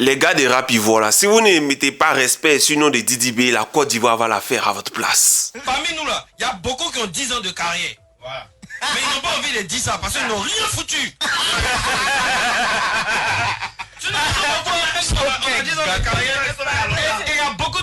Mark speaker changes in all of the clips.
Speaker 1: Les gars de rap ivoire là, si vous ne mettez pas respect sur le nom de Didi B, la Côte d'Ivoire va la faire à votre place.
Speaker 2: Parmi nous là, il y a beaucoup qui ont 10 ans de carrière. Voilà. Mais ils n'ont pas envie de dire ça parce qu'ils n'ont rien foutu. Il y a beaucoup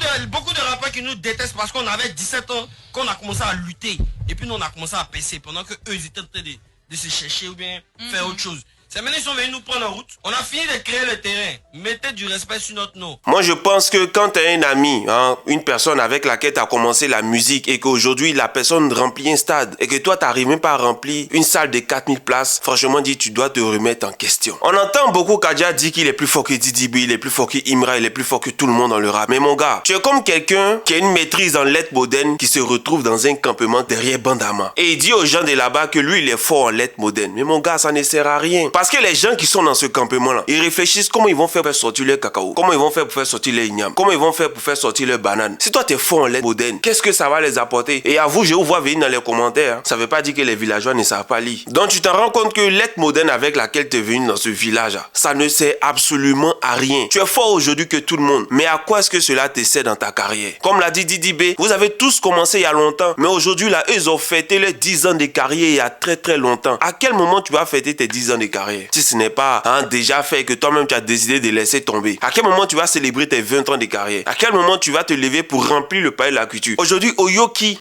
Speaker 2: de rappeurs qui nous détestent parce qu'on avait 17 ans, qu'on a commencé à lutter. Et puis nous on a commencé à passer pendant que eux ils étaient en train de se chercher ou bien faire autre chose. C'est maintenant ils sont venus nous prendre en route. On a fini de créer le terrain. Mettez du respect sur notre nom.
Speaker 1: Moi je pense que quand tu as un ami, une personne avec laquelle tu as commencé la musique et qu'aujourd'hui la personne remplit un stade et que toi tu n'arrives même pas à remplir une salle de 4000 places, franchement dit tu dois te remettre en question. On entend beaucoup Kadja dire qu'il est plus fort que Didi B, il est plus fort que Imra, il est plus fort que tout le monde dans le rap. Mais mon gars, tu es comme quelqu'un qui a une maîtrise en lettres modernes qui se retrouve dans un campement derrière Bandama. Et il dit aux gens de là-bas que lui il est fort en lettres modernes. Mais mon gars, ça ne sert à rien. Parce que les gens qui sont dans ce campement-là, ils réfléchissent comment ils vont faire pour sortir leur cacao, comment ils vont faire pour faire sortir les ignames, comment ils vont faire pour faire sortir leurs bananes. Si toi t'es fort en lettres modernes, qu'est-ce que ça va les apporter? Et à vous, je vous vois venir dans les commentaires, ça veut pas dire que les villageois ne savent pas lire. Donc tu t'en rends compte que lettres modernes avec laquelle tu es venu dans ce village, ça ne sert absolument à rien. Tu es fort aujourd'hui que tout le monde, mais à quoi est-ce que cela te sert dans ta carrière? Comme l'a dit Didi B, vous avez tous commencé il y a longtemps, mais aujourd'hui là, eux, ils ont fêté les 10 ans de carrière il y a très très longtemps. À quel moment tu vas fêter tes 10 ans de carrière? Si ce n'est pas déjà fait que toi-même tu as décidé de laisser tomber. À quel moment tu vas célébrer tes 20 ans de carrière? À quel moment tu vas te lever pour remplir le palais de la culture? Aujourd'hui, Oyoki,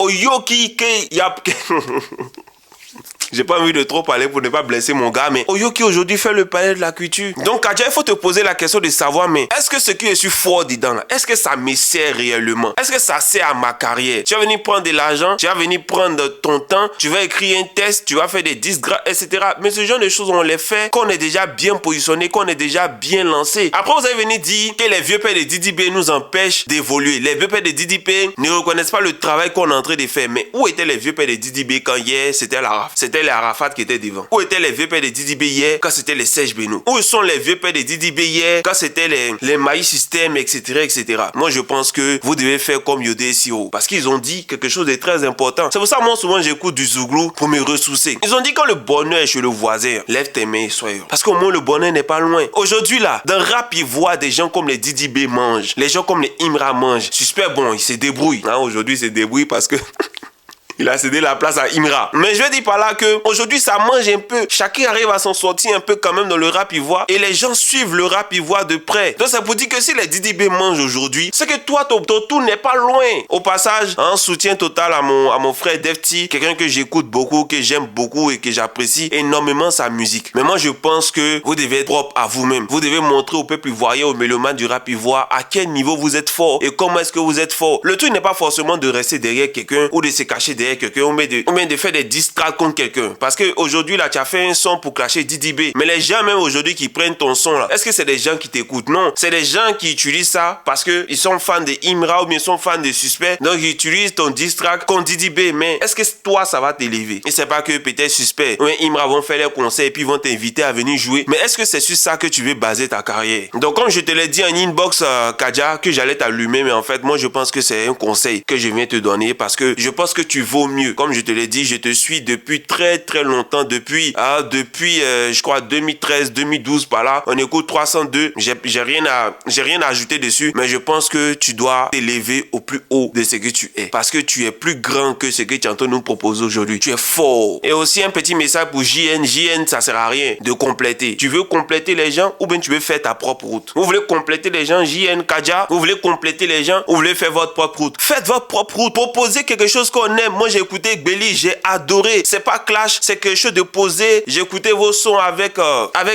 Speaker 1: j'ai pas envie de trop parler pour ne pas blesser mon gars, mais Oyoki aujourd'hui fait le palais de la culture. Donc Kadja, il faut te poser la question de savoir, mais est-ce que ce que je suis fort dedans là, est-ce que ça me sert réellement? Est-ce que ça sert à ma carrière? Tu vas venir prendre de l'argent, tu vas venir prendre ton temps, tu vas écrire un test, tu vas faire des disques, etc. Mais ce genre de choses, on les fait quand on est déjà bien positionné, quand on est déjà bien lancé. Après, vous allez venir dire que les vieux pères de Didi B nous empêchent d'évoluer. Les vieux pères de Didi B ne reconnaissent pas le travail qu'on est en train de faire. Mais où étaient les vieux pères de Didi B quand hier, c'était les Arafat qui étaient devant? Où étaient les vieux pères de Didi B hier quand c'était les Serge Beno? Où sont les vieux pères de Didi B hier quand c'était les Maïs System, etc., etc. Moi, je pense que vous devez faire comme Yodé Siro parce qu'ils ont dit quelque chose de très important. C'est pour ça, moi, souvent, j'écoute du Zouglou pour me ressourcer. Ils ont dit quand le bonheur est chez le voisin, lève tes mains et sois heureux. Parce qu'au moins, le bonheur n'est pas loin. Aujourd'hui, là, dans le rap, ils voient des gens comme les Didi B mangent. Les gens comme les Imra mangent. Suspect, bon, ils se débrouillent. Aujourd'hui, ils se débrouillent parce que il a cédé la place à Imra. Mais je veux dire par là que aujourd'hui ça mange un peu. Chacun arrive à s'en sortir un peu quand même dans le rap ivoire. Et les gens suivent le rap ivoire de près. Donc ça vous dit que si les Didi B mangent aujourd'hui, c'est que toi ton tour n'est pas loin. Au passage, un soutien total à mon frère Defty, quelqu'un que j'écoute beaucoup, que j'aime beaucoup et que j'apprécie énormément sa musique. Mais moi je pense que vous devez être propre à vous-même. Vous devez montrer au peuple ivoirien, aux mélomanes du rap ivoire à quel niveau vous êtes fort et comment est-ce que vous êtes fort. Le truc n'est pas forcément de rester derrière quelqu'un ou de se cacher derrière quelqu'un ou bien de faire des diss tracks contre quelqu'un. Parce qu'aujourd'hui, là, tu as fait un son pour clasher Didi B. Mais les gens, même aujourd'hui, qui prennent ton son, là, est-ce que c'est des gens qui t'écoutent? Non. C'est des gens qui utilisent ça parce qu'ils sont fans de Imra ou bien ils sont fans de Suspect. Donc, ils utilisent ton diss track contre Didi B. Mais est-ce que toi, ça va t'élever? Et c'est pas que peut-être Suspect ou Imra vont faire leur concert et puis vont t'inviter à venir jouer. Mais est-ce que c'est sur ça que tu veux baser ta carrière? Donc, comme je te l'ai dit en inbox, Kadja, que j'allais t'allumer, mais en fait, moi, je pense que c'est un conseil que je viens te donner parce que je pense que tu vaux mieux. Comme je te l'ai dit, je te suis depuis très très longtemps, depuis je crois 2013, 2012 par là. On écoute 302, j'ai rien à ajouter dessus, mais je pense que tu dois t'élever au plus haut de ce que tu es. Parce que tu es plus grand que ce que tu es en train de nous proposer aujourd'hui. Tu es fort. Et aussi un petit message pour JN. JN, ça sert à rien de compléter. Tu veux compléter les gens ou bien tu veux faire ta propre route? Vous voulez compléter les gens, JN, Kadja? Vous voulez compléter les gens ou vous voulez faire votre propre route? Faites votre propre route. Proposez quelque chose qu'on aime. Moi, j'ai écouté Belly, j'ai adoré. C'est pas clash, c'est quelque chose de posé. J'ai écouté vos sons avec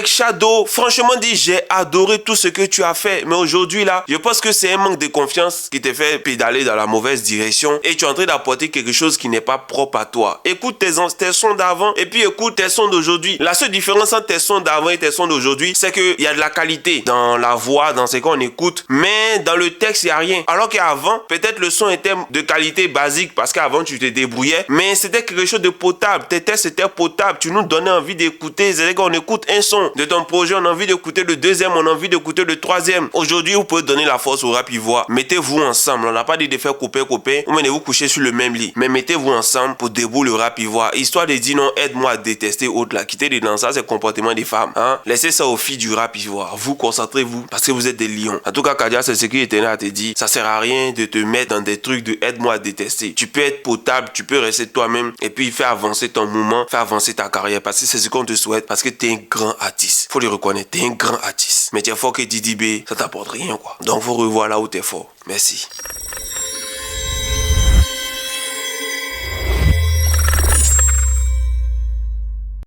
Speaker 1: Shadow. Franchement dit, j'ai adoré tout ce que tu as fait. Mais aujourd'hui là, je pense que c'est un manque de confiance qui te fait pédaler dans la mauvaise direction et tu es en train d'apporter quelque chose qui n'est pas propre à toi. Écoute tes sons d'avant et puis écoute tes sons d'aujourd'hui. La seule différence entre tes sons d'avant et tes sons d'aujourd'hui, c'est qu'il y a de la qualité dans la voix, dans ce qu'on écoute, mais dans le texte, il n'y a rien. Alors qu'avant, peut-être le son était de qualité basique parce qu'avant, tu te débrouillais, mais c'était quelque chose de potable. Tes textes étaient potables. Tu nous donnais envie d'écouter. C'est-à-dire qu'on écoute un son de ton projet, on a envie d'écouter le deuxième, on a envie d'écouter le troisième. Aujourd'hui, vous pouvez donner la force au rap ivoire. Mettez-vous ensemble. On n'a pas dit de faire copain, ou venez vous coucher sur le même lit. Mais mettez-vous ensemble pour débouler le rap ivoire. Histoire de dire non, aide-moi à détester autre là. Quittez dedans, ça c'est le comportement des femmes. Hein? Laissez ça aux filles du rap ivoire. Vous concentrez-vous parce que vous êtes des lions. En tout cas, Kadia, c'est ce qui était là à te dire. Ça sert à rien de te mettre dans des trucs de aide-moi à détester. Tu peux être potable, tu peux rester toi-même et puis faire avancer ton mouvement, faire avancer ta carrière parce que c'est ce qu'on te souhaite parce que t'es un grand artiste. Faut le reconnaître, t'es un grand artiste. Mais t'es fort que Didi B, ça t'apporte rien quoi. Donc faut revoir là où t'es fort. Merci.